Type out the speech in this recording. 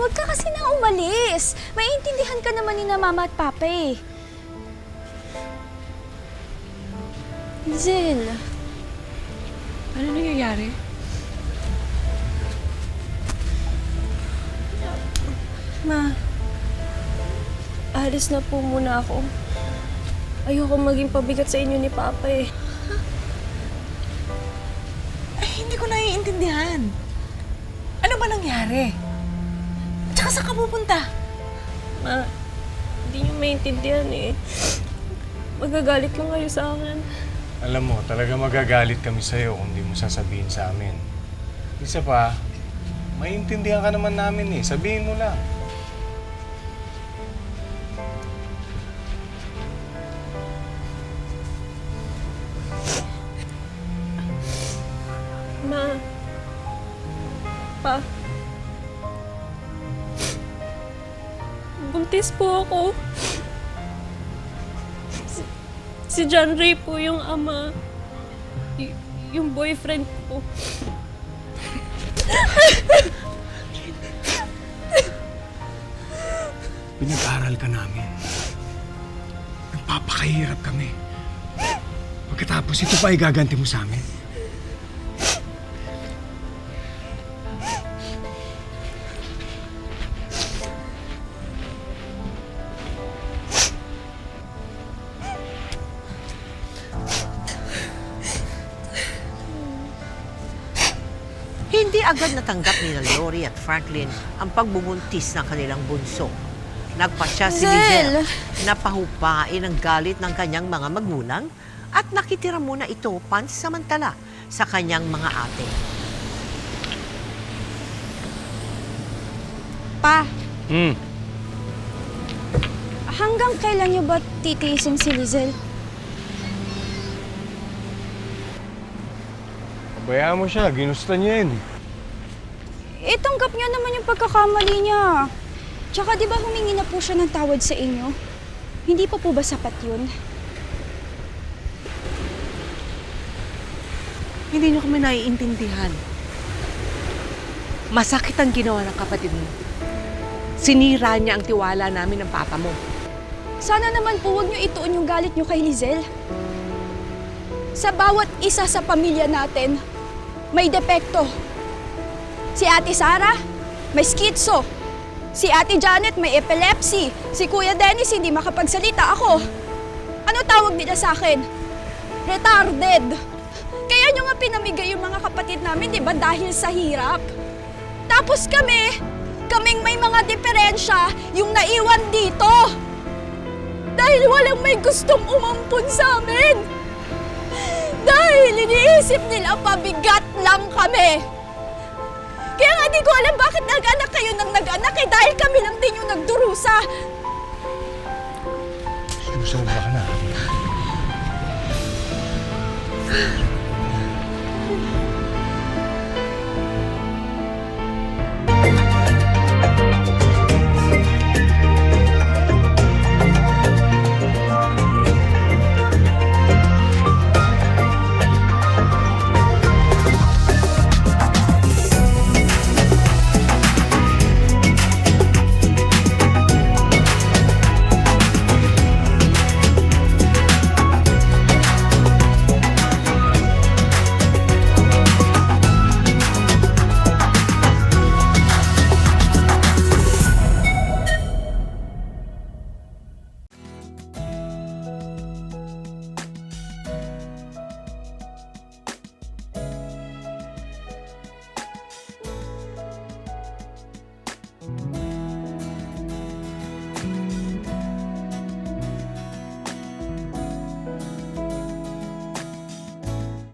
Huwag ka kasi na umalis. Maiintindihan ka naman ni na Mama at Papa eh. Hazel. Ano nangyayari? Ma, alis na po muna ako. Ayoko maging pabigat sa inyo ni Papa eh. Ay, hindi ko naiintindihan. Ano ba nangyari? Tsaka saan ka pupunta? Ma, hindi niyo maintindihan eh. Magagalit lang kayo sa akin. Alam mo, talaga magagalit kami sa'yo kung di mo sasabihin sa amin. Isa pa, maiintindihan ka naman namin eh. Sabihin mo lang. Ma, Pa, buntis po ako. Si John Ray po yung ama. Yung boyfriend ko. Pinag-aral ka namin. Nagpapakahirap kami. Pagkatapos ito pa igaganti mo sa amin. Hindi agad natanggap ni Lori at Franklin ang pagbubuntis ng kanilang bunso. Nagpasya si Lizelle na pahupain ang galit ng kanyang mga magulang at nakitira muna ito pansamantala sa kanyang mga ate. Pa, Hmm. hanggang kailan niyo ba titiisin si Lizelle? Pabayaan mo siya. Ginusta niya yun. Tanggap niya naman yung pagkakamali niya. Tsaka di ba humingi na po siya ng tawad sa inyo? Hindi pa po ba sapat yun? Hindi niyo kami naiintindihan. Masakit ang ginawa ng kapatid mo. Sinira niya ang tiwala namin ng papa mo. Sana naman po huwag niyo ituon yung galit niyo kay Lizelle. Sa bawat isa sa pamilya natin, may depekto. Si Ate Sara, may schizo. Si Ate Janet, may epilepsy. Si Kuya Dennis, hindi makapagsalita. Ako, ano tawag nila sa akin? Retarded. Kaya nyo nga pinamigay yung mga kapatid namin, di ba? Dahil sa hirap. Tapos kaming may mga diferensya, yung naiwan dito. Dahil walang may gustong umampun sa amin. Dahil iniisip nila pabigat lang kami. Kaya nga di ko alam bakit nag-anak kayo ng nag-anak eh, dahil kami lang din yung nagdurusa.